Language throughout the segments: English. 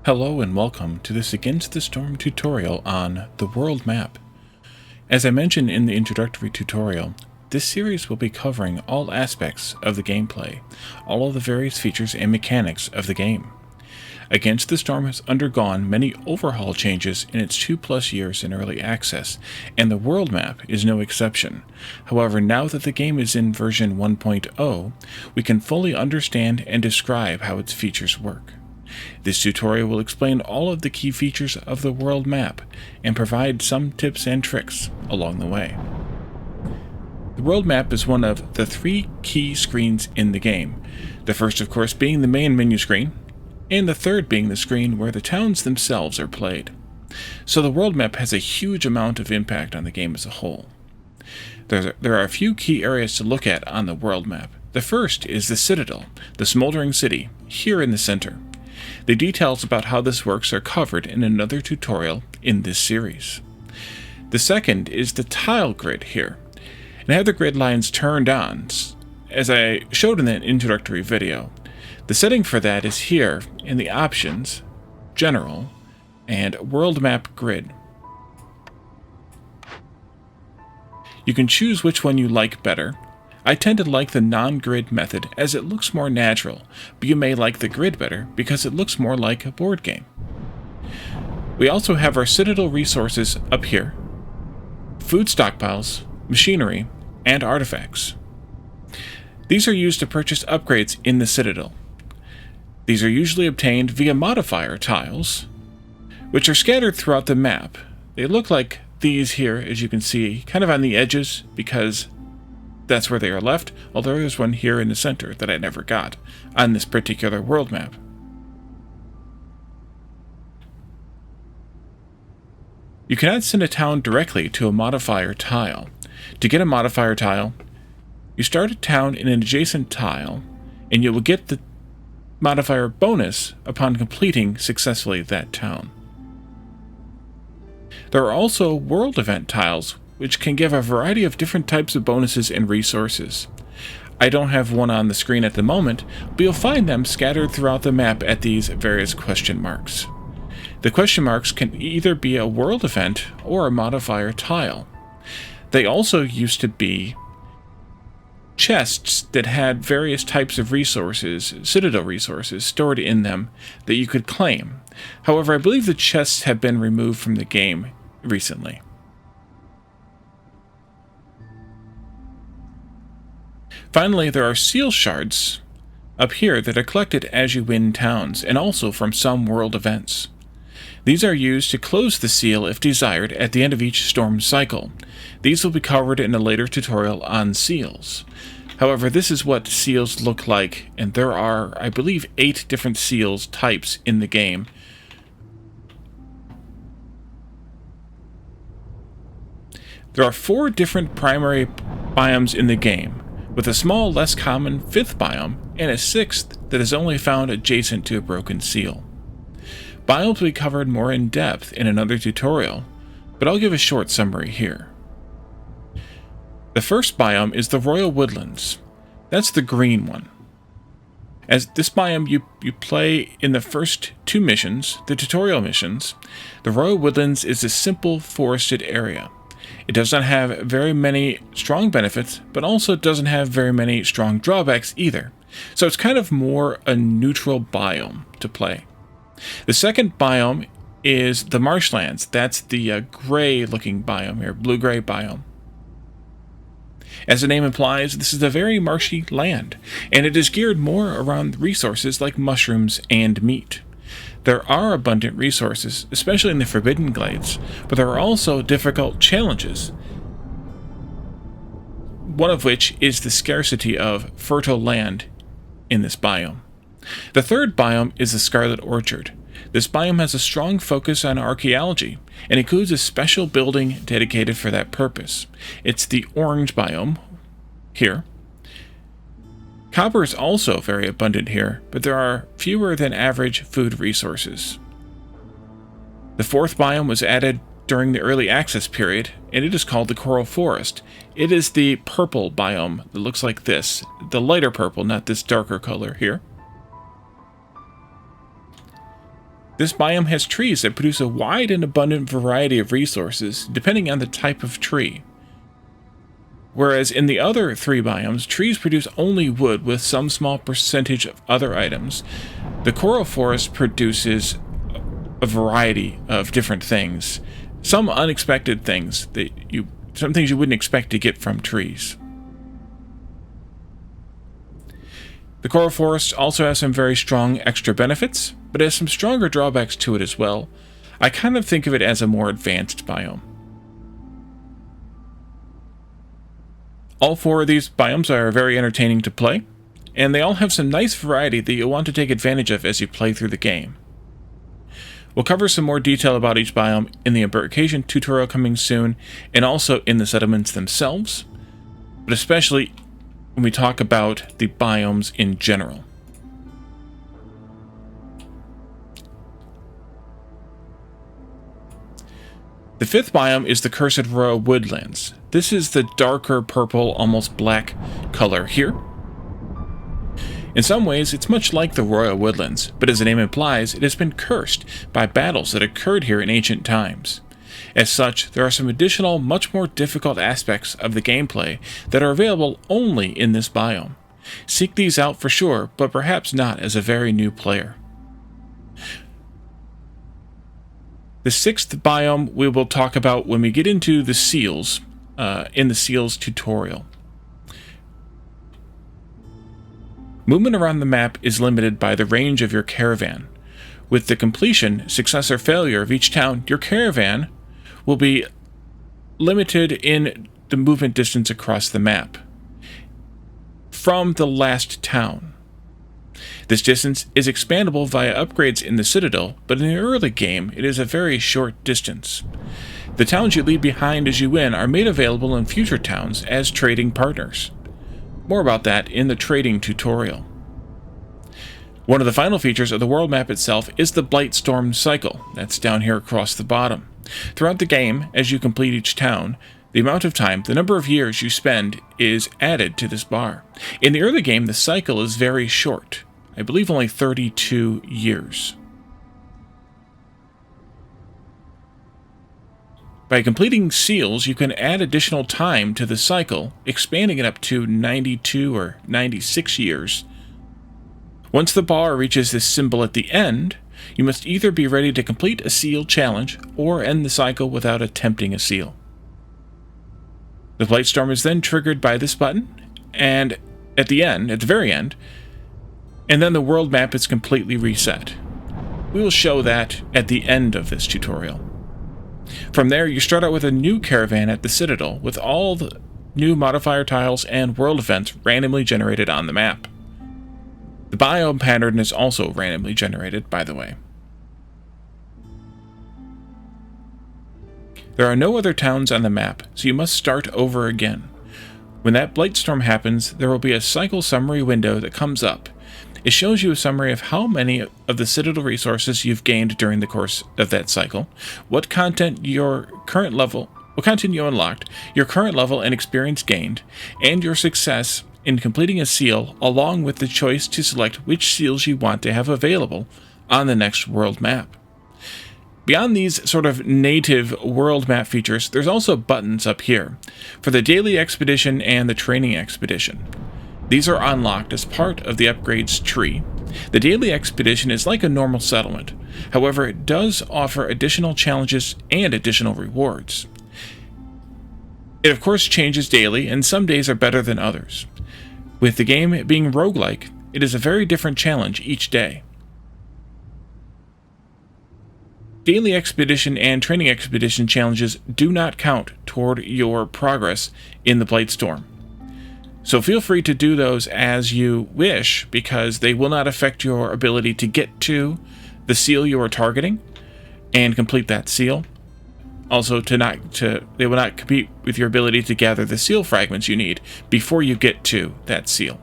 Hello and welcome to this Against the Storm tutorial on the world map. As I mentioned in the introductory tutorial, this series will be covering all aspects of the gameplay, all of the various features and mechanics of the game. Against the Storm has undergone many overhaul changes in its 2+ years in early access, and the world map is no exception. However, now that the game is in version 1.0, we can fully understand and describe how its features work. This tutorial will explain all of the key features of the world map and provide some tips and tricks along the way. The world map is one of the 3 key screens in the game, the first of course being the main menu screen, and the third being the screen where the towns themselves are played. So the world map has a huge amount of impact on the game as a whole. There are a few key areas to look at on the world map. The first is the Citadel, the smoldering city, here in the center. The details about how this works are covered in another tutorial in this series. The second is the tile grid here, and I have the grid lines turned on, as I showed in that introductory video. The setting for that is here in the Options, General, and World Map Grid. You can choose which one you like better. I tend to like the non-grid method as it looks more natural, but you may like the grid better because it looks more like a board game. We also have our Citadel Resources up here, food stockpiles, machinery, and artifacts. These are used to purchase upgrades in the Citadel. These are usually obtained via Modifier Tiles, which are scattered throughout the map. They look like these here, as you can see, kind of on the edges because that's where they are left, although there's one here in the center that I never got on this particular world map. You cannot send a town directly to a modifier tile. To get a modifier tile, you start a town in an adjacent tile, and you will get the modifier bonus upon completing successfully that town. There are also world event tiles, which can give a variety of different types of bonuses and resources. I don't have one on the screen at the moment, but you'll find them scattered throughout the map at these various question marks. The question marks can either be a world event or a modifier tile. They also used to be chests that had various types of resources, Citadel resources, stored in them that you could claim. However, I believe the chests have been removed from the game recently. Finally, there are seal shards up here that are collected as you win towns, and also from some world events. These are used to close the seal if desired at the end of each storm cycle. These will be covered in a later tutorial on seals. However, this is what seals look like, and there are, I believe, 8 different seals types in the game. There are 4 different primary biomes in the game, with a small, less common 5th biome, and a 6th that is only found adjacent to a broken seal. Biomes will be covered more in depth in another tutorial, but I'll give a short summary here. The first biome is the Royal Woodlands. That's the green one. As this biome you play in the first 2 missions, the tutorial missions. The Royal Woodlands is a simple forested area. It does not have very many strong benefits, but also doesn't have very many strong drawbacks either. So it's kind of more a neutral biome to play. The second biome is the marshlands. That's the gray-looking biome here, blue-gray biome. As the name implies, this is a very marshy land, and it is geared more around resources like mushrooms and meat. There are abundant resources, especially in the Forbidden Glades, but there are also difficult challenges, one of which is the scarcity of fertile land in this biome. The third biome is the Scarlet Orchard. This biome has a strong focus on archaeology, and includes a special building dedicated for that purpose. It's the orange biome, here. Copper is also very abundant here, but there are fewer than average food resources. The fourth biome was added during the early access period, and it is called the Coral Forest. It is the purple biome that looks like this, the lighter purple, not this darker color here. This biome has trees that produce a wide and abundant variety of resources, depending on the type of tree. Whereas in the other 3 biomes, trees produce only wood with some small percentage of other items. The coral forest produces a variety of different things, some unexpected things some things you wouldn't expect to get from trees. The coral forest also has some very strong extra benefits, but has some stronger drawbacks to it as well. I kind of think of it as a more advanced biome. All 4 of these biomes are very entertaining to play, and they all have some nice variety that you'll want to take advantage of as you play through the game. We'll cover some more detail about each biome in the embarkation tutorial coming soon, and also in the settlements themselves, but especially when we talk about the biomes in general. The 5th biome is the Cursed Royal Woodlands. This is the darker purple, almost black color here. In some ways, it's much like the Royal Woodlands, but as the name implies, it has been cursed by battles that occurred here in ancient times. As such, there are some additional, much more difficult aspects of the gameplay that are available only in this biome. Seek these out for sure, but perhaps not as a very new player. The 6th biome we will talk about when we get into the seals, in the seals tutorial. Movement around the map is limited by the range of your caravan. With the completion, success, or failure of each town, your caravan will be limited in the movement distance across the map from the last town. This distance is expandable via upgrades in the Citadel, but in the early game, it is a very short distance. The towns you leave behind as you win are made available in future towns as trading partners. More about that in the trading tutorial. One of the final features of the world map itself is the Blightstorm cycle. That's down here across the bottom. Throughout the game, as you complete each town, the amount of time, the number of years you spend, is added to this bar. In the early game, the cycle is very short. I believe only 32 years. By completing seals, you can add additional time to the cycle, expanding it up to 92 or 96 years. Once the bar reaches this symbol at the end, you must either be ready to complete a seal challenge or end the cycle without attempting a seal. The Blightstorm is then triggered by this button, and at the very end, and then the world map is completely reset. We will show that at the end of this tutorial. From there, you start out with a new caravan at the Citadel, with all the new modifier tiles and world events randomly generated on the map. The biome pattern is also randomly generated, by the way. There are no other towns on the map, so you must start over again. When that Blightstorm happens, there will be a cycle summary window that comes up. It shows you a summary of how many of the Citadel resources you've gained during the course of that cycle, what content you unlocked, your current level and experience gained, and your success in completing a seal, along with the choice to select which seals you want to have available on the next world map. Beyond these sort of native world map features, there's also buttons up here for the daily expedition and the training expedition. These are unlocked as part of the upgrades tree. The daily expedition is like a normal settlement. However, it does offer additional challenges and additional rewards. It of course changes daily, and some days are better than others. With the game being roguelike, it is a very different challenge each day. Daily expedition and training expedition challenges do not count toward your progress in the Blightstorm. So feel free to do those as you wish, because they will not affect your ability to get to the seal you are targeting and complete that seal. Also, they will not compete with your ability to gather the seal fragments you need before you get to that seal.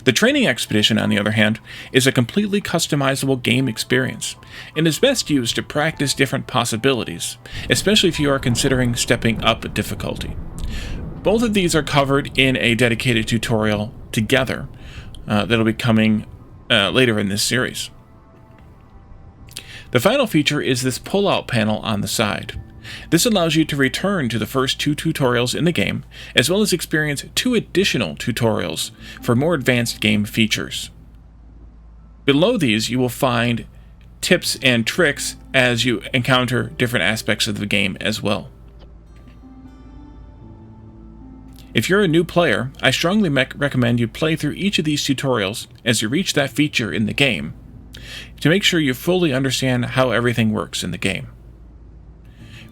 The training expedition, on the other hand, is a completely customizable game experience, and is best used to practice different possibilities, especially if you are considering stepping up difficulty. Both of these are covered in a dedicated tutorial together that'll be coming later in this series. The final feature is this pull-out panel on the side. This allows you to return to the first 2 tutorials in the game, as well as experience 2 additional tutorials for more advanced game features. Below these, you will find tips and tricks as you encounter different aspects of the game as well. If you're a new player, I strongly recommend you play through each of these tutorials as you reach that feature in the game, to make sure you fully understand how everything works in the game.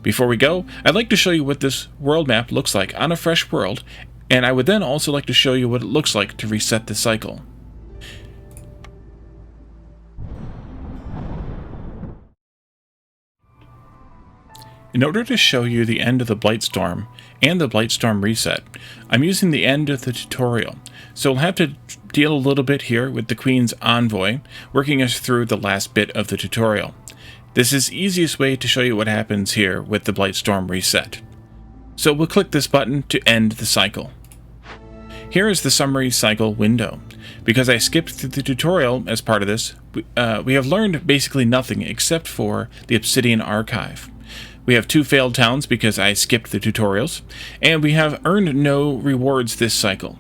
Before we go, I'd like to show you what this world map looks like on a fresh world, and I would then also like to show you what it looks like to reset the cycle. In order to show you the end of the Blightstorm and the Blightstorm reset, I'm using the end of the tutorial, so we'll have to deal a little bit here with the Queen's Envoy, working us through the last bit of the tutorial. This is the easiest way to show you what happens here with the Blightstorm reset. So we'll click this button to end the cycle. Here is the summary cycle window. Because I skipped through the tutorial as part of this, we have learned basically nothing except for the Obsidian Archive. We have 2 failed towns because I skipped the tutorials, and we have earned no rewards this cycle.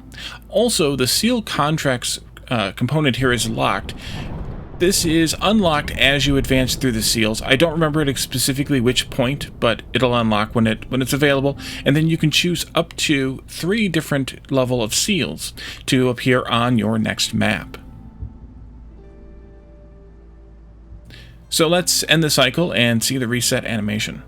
Also, the seal contracts component here is locked. This is unlocked as you advance through the seals. I don't remember at specifically which point, but it'll unlock when it's available, and then you can choose up to 3 different level of seals to appear on your next map. So let's end the cycle and see the reset animation.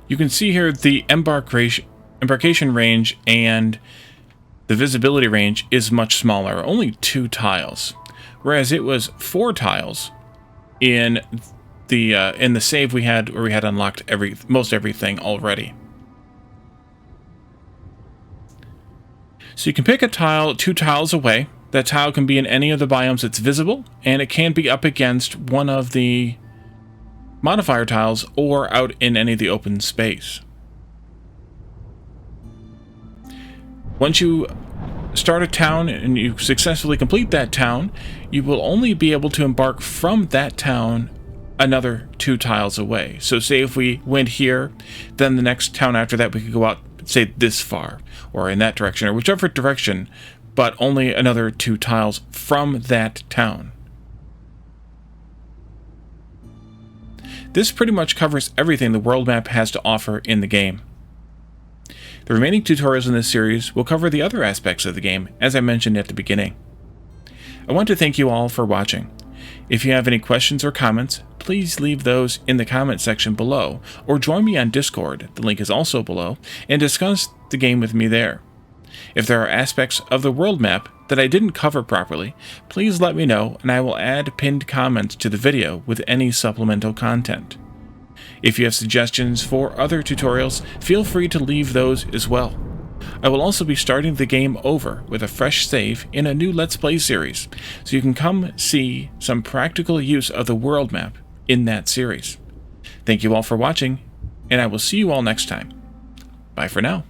You can see here the embarkation range and the visibility range is much smaller, only 2 tiles, whereas it was 4 tiles in the save we had, where we had unlocked most everything already. So you can pick a tile 2 tiles away. That tile can be in any of the biomes that's visible, and it can be up against one of the modifier tiles or out in any of the open space. Once you start a town and you successfully complete that town, you will only be able to embark from that town another 2 tiles away. So say if we went here, then the next town after that we could go out, say, this far, or in that direction, or whichever direction, but only another 2 tiles from that town. This pretty much covers everything the world map has to offer in the game. The remaining tutorials in this series will cover the other aspects of the game, as I mentioned at the beginning. I want to thank you all for watching. If you have any questions or comments, please leave those in the comment section below, or join me on Discord, the link is also below, and discuss the game with me there. If there are aspects of the world map that I didn't cover properly, please let me know and I will add pinned comments to the video with any supplemental content. If you have suggestions for other tutorials, feel free to leave those as well. I will also be starting the game over with a fresh save in a new Let's Play series, so you can come see some practical use of the world map in that series. Thank you all for watching, and I will see you all next time. Bye for now.